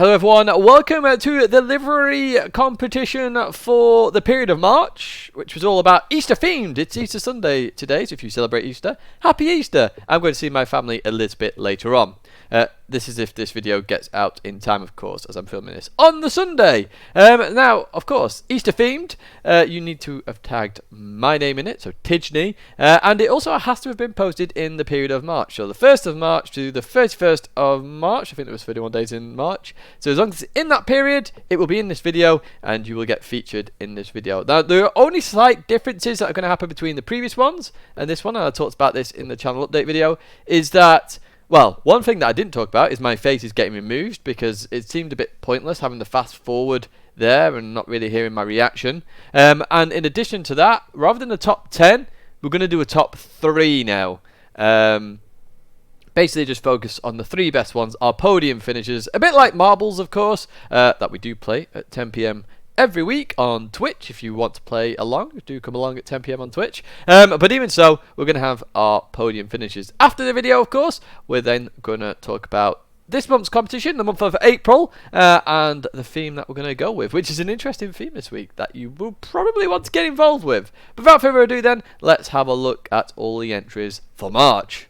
Hello everyone, welcome to the livery competition for the period of March, which was all about Easter themed. It's Easter Sunday today, so if you celebrate Easter, happy Easter. I'm going to see my family a little bit later on. This is if this video gets out in time, of course, as I'm filming this on the Sunday. Now, of course, Easter themed, you need to have tagged my name in it, so Tidgney, and it also has to have been posted in the period of March, so the 1st of March to the 31st of March. I think there was 31 days in March, so as long as it's in that period, it will be in this video, and you will get featured in this video. Now, there are only slight differences that are going to happen between the previous ones and this one, and I talked about this in the channel update video, is that, well, one thing that I didn't talk about is my face is getting removed because it seemed a bit pointless having the fast forward there and not really hearing my reaction. And in addition to that, rather than the top 10, we're going to do a top 3 now. Basically just focus on the 3 best ones, our podium finishes, a bit like marbles, of course, that we do play at 10 PM every week on Twitch. If you want to play along, do come along at 10 PM on Twitch. But even so, we're going to have our podium finishes. After the video, of course, we're then going to talk about this month's competition, the month of April, and the theme that we're going to go with, which is an interesting theme this week that you will probably want to get involved with. But without further ado then, let's have a look at all the entries for March.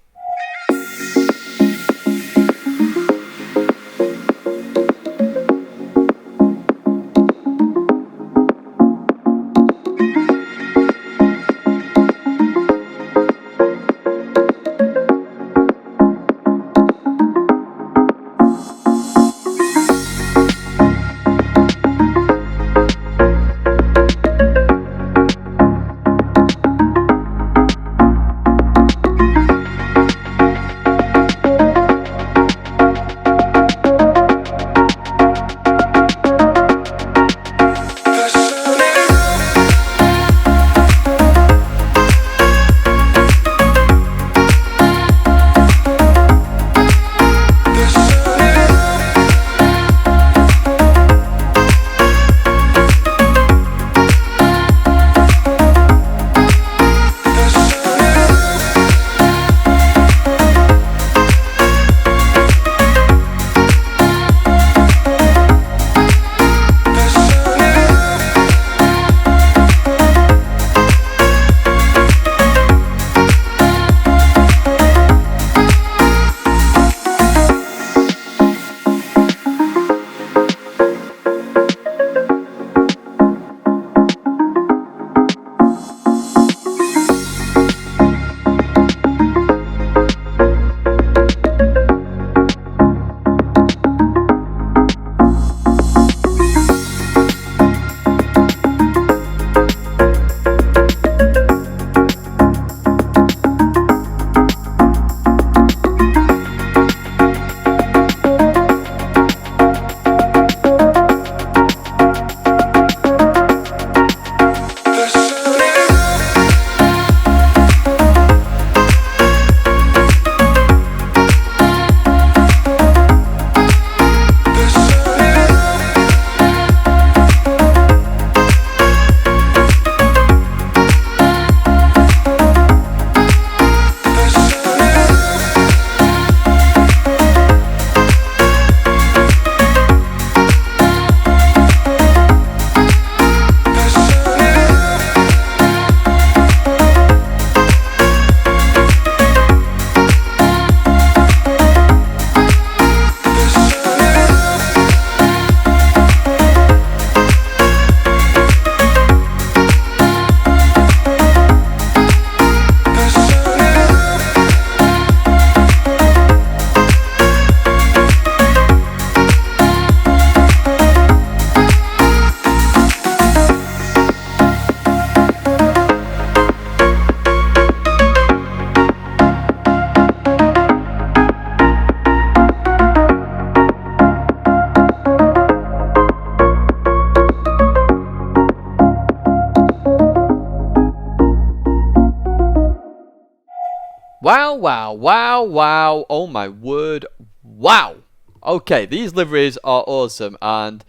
Wow, wow, wow, wow. Oh my word. Wow. Okay, these liveries are awesome, and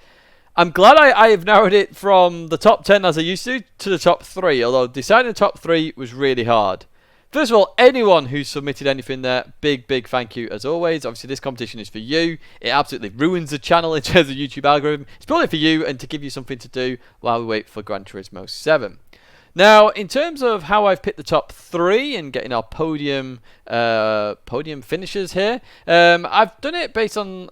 I'm glad I have narrowed it from the top 10 as I used to the top 3, although deciding the top 3 was really hard. First of all, anyone who's submitted anything there, big thank you as always. Obviously, this competition is for you. It absolutely ruins the channel in terms of YouTube algorithm. It's purely for you and to give you something to do while we wait for Gran Turismo 7. Now, in terms of how I've picked the top 3 and getting our podium finishers here, I've done it based on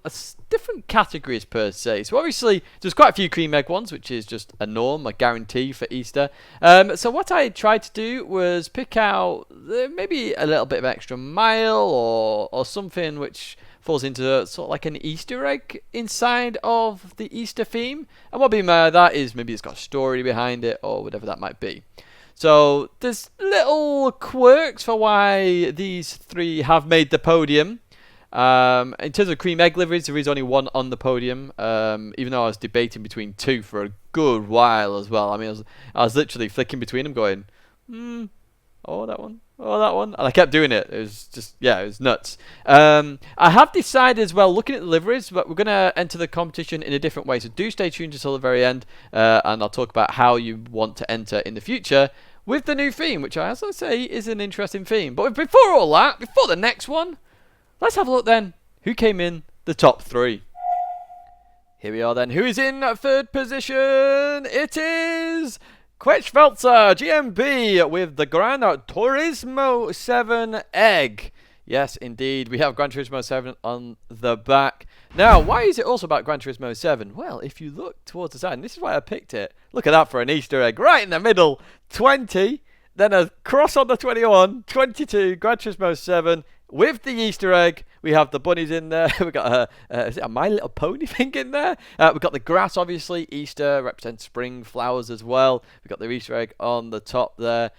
different categories per se. So obviously, there's quite a few cream egg ones, which is just a norm, a guarantee for Easter. So what I tried to do was pick out maybe a little bit of extra mile or something which falls into sort of like an Easter egg inside of the Easter theme. And what I mean by that is maybe it's got a story behind it or whatever that might be. So there's little quirks for why these 3 have made the podium. In terms of cream egg liveries, there is only 1 on the podium, even though I was debating between 2 for a good while as well. I mean, I was literally flicking between them going, oh, that one. Oh, that one. And I kept doing it. It was just, yeah, it was nuts. I have decided as well, looking at the liveries, but we're going to enter the competition in a different way. So do stay tuned until the very end, and I'll talk about how you want to enter in the future with the new theme, which, as I say, is an interesting theme. But before all that, before the next one, let's have a look then. Who came in the top 3? Here we are then. Who is in 3rd position? It is Quetschfelzer GMB with the Gran Turismo 7 egg. Yes, indeed. We have Gran Turismo 7 on the back. Now, why is it also about Gran Turismo 7? Well, if you look towards the side, and this is why I picked it. Look at that for an Easter egg. Right in the middle. 20. Then a cross on the 21. 22. Gran Turismo 7. With the Easter egg, we have the bunnies in there. We've got is it a My Little Pony thing in there? We've got the grass, obviously. Easter represents spring flowers as well. We've got the Easter egg on the top there.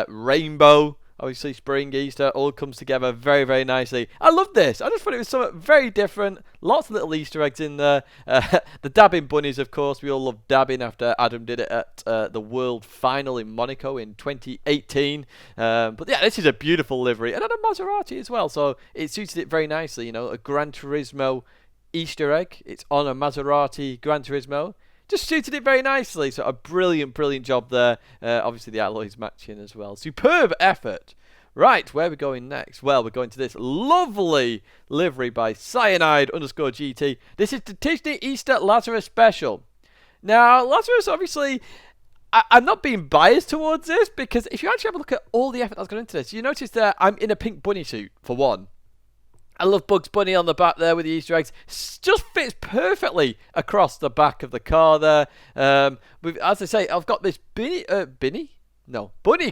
Rainbow, obviously spring, Easter, all comes together very nicely. I love this. I just thought it was something very different. Lots of little Easter eggs in there. The dabbing bunnies, of course. We all love dabbing after Adam did it at the World Final in Monaco in 2018. But yeah, this is a beautiful livery. And then a Maserati as well. So it suited it very nicely. You know, a Gran Turismo Easter egg. It's on a Maserati Gran Turismo. Just suited it very nicely. So a brilliant job there. Obviously the alloys matching as well. Superb effort. Right, where are we going next? Well, we're going to this lovely livery by Cyanide_GT. This is the Tidgney Easter Lazarus special. Now, Lazarus, obviously, I'm not being biased towards this because if you actually have a look at all the effort that's gone into this, you notice that I'm in a pink bunny suit, for one. I love Bugs Bunny on the back there with the Easter eggs. Just fits perfectly across the back of the car there. As I say, I've got this bunny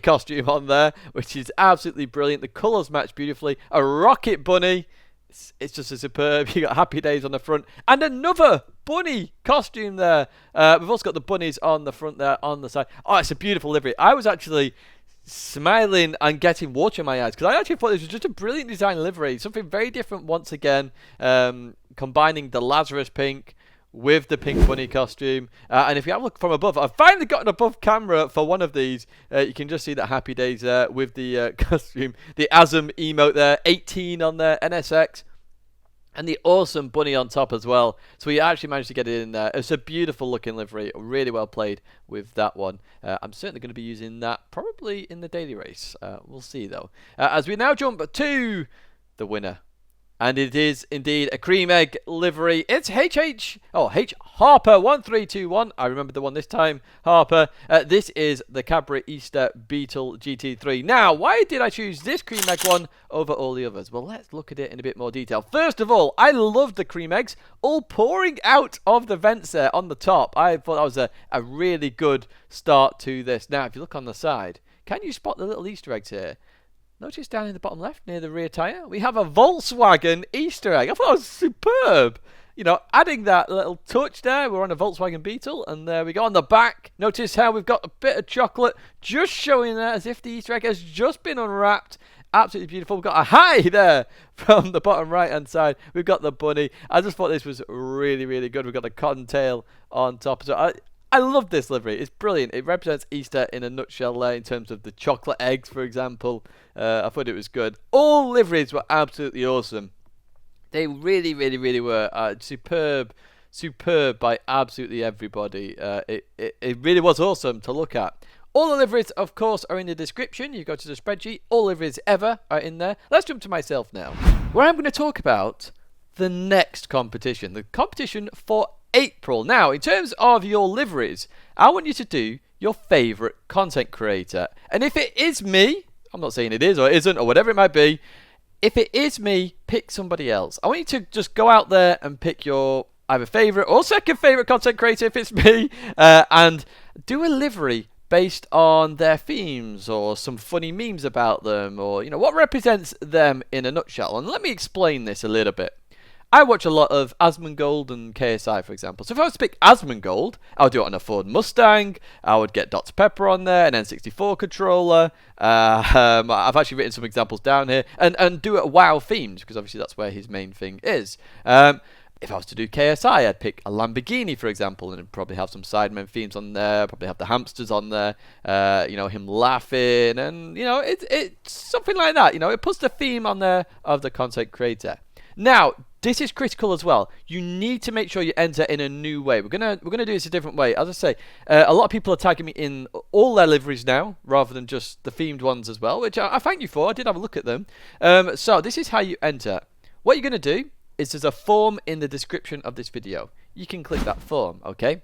costume on there, which is absolutely brilliant. The colours match beautifully. A rocket bunny. It's just a superb. You got Happy Days on the front. And another bunny costume there. We've also got the bunnies on the front there, on the side. Oh, it's a beautiful livery. I was actually smiling and getting water in my eyes because I actually thought this was just a brilliant design livery. Something very different once again. Combining the Lazarus pink with the pink bunny costume. And if you have a look from above, I've finally got an above camera for one of these. You can just see that Happy Days there with the costume. The Asm emote there, 18 on there, NSX. And the awesome bunny on top as well. So we actually managed to get it in there. It's a beautiful looking livery. Really well played with that one. I'm certainly going to be using that probably in the daily race. We'll see though. As we now jump to the winner. And it is indeed a cream egg livery. It's H Harper 1321. I remember the one this time, Harper. This is the Cadbury Easter Beetle GT3. Now, why did I choose this cream egg one over all the others? Well, let's look at it in a bit more detail. First of all, I love the cream eggs all pouring out of the vents there on the top. I thought that was a really good start to this. Now, if you look on the side, can you spot the little Easter eggs here? Notice down in the bottom left, near the rear tyre, we have a Volkswagen Easter egg. I thought it was superb. You know, adding that little touch there. We're on a Volkswagen Beetle, and there we go. On the back, notice how we've got a bit of chocolate just showing there as if the Easter egg has just been unwrapped. Absolutely beautiful. We've got a hi there from the bottom right-hand side. We've got the bunny. I just thought this was really good. We've got the cottontail on top. So I love this livery. It's brilliant. It represents Easter in a nutshell there in terms of the chocolate eggs, for example. I thought it was good. All liveries were absolutely awesome. They really were superb by absolutely everybody. It really was awesome to look at. All the liveries, of course, are in the description. You go to the spreadsheet, all liveries ever are in there. Let's jump to myself now, where I'm going to talk about the next competition, the competition for April. Now, in terms of your liveries, I want you to do your favourite content creator. And if it is me, I'm not saying it is or isn't or whatever it might be, if it is me, pick somebody else. I want you to just go out there and pick your either favourite or second favourite content creator if it's me, and do a livery based on their themes or some funny memes about them, or what represents them in a nutshell. And let me explain this a little bit. I watch a lot of Asmongold and KSI, for example. So if I was to pick Asmongold, I would do it on a Ford Mustang. I would get Dr. Pepper on there, an N64 controller. I've actually written some examples down here. And do it WoW themed, because obviously that's where his main thing is. If I was to do KSI, I'd pick a Lamborghini, for example, and it'd probably have some Sidemen themes on there, probably have the hamsters on there, him laughing, and, it's something like that. It puts the theme on there of the content creator. Now, this is critical as well. You need to make sure you enter in a new way. We're gonna do this a different way. As I say, a lot of people are tagging me in all their liveries now, rather than just the themed ones as well, which I thank you for. I did have a look at them. So this is how you enter. What you're gonna do is there's a form in the description of this video. You can click that form, okay?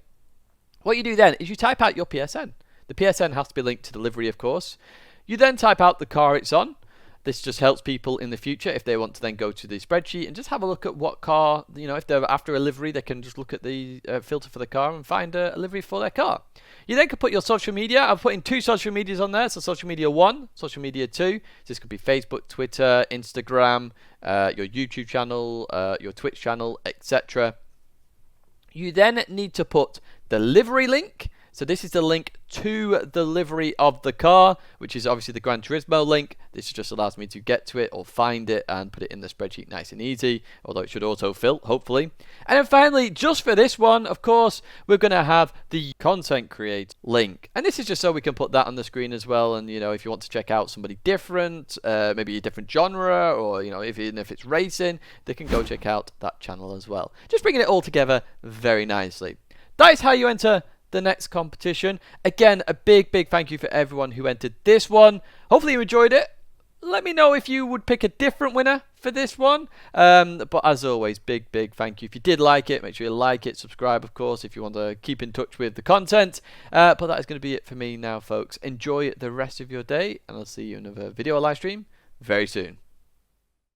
What you do then is you type out your PSN. The PSN has to be linked to the livery, of course. You then type out the car it's on. This just helps people in the future if they want to then go to the spreadsheet and just have a look at what car, if they're after a livery, they can just look at the filter for the car and find a livery for their car. You then can put your social media. I've put in 2 social medias on there. So social media 1, social media 2. This could be Facebook, Twitter, Instagram, your YouTube channel, your Twitch channel, etc. You then need to put the livery link. So this is the link to the livery of the car, which is obviously the Gran Turismo link. This just allows me to get to it or find it and put it in the spreadsheet nice and easy, although it should autofill, hopefully. And then finally, just for this one, of course, we're going to have the content create link. And this is just so we can put that on the screen as well. And, if you want to check out somebody different, maybe a different genre, or, even if it's racing, they can go check out that channel as well. Just bringing it all together very nicely. That is how you enter the next competition. Again, a big thank you for everyone who entered this one. Hopefully you enjoyed it. Let me know if you would pick a different winner for this one. But as always, big thank you. If you did like it, make sure you like it, subscribe, of course, if you want to keep in touch with the content. But that is going to be it for me now, folks. Enjoy the rest of your day, and I'll see you in another video or live stream very soon.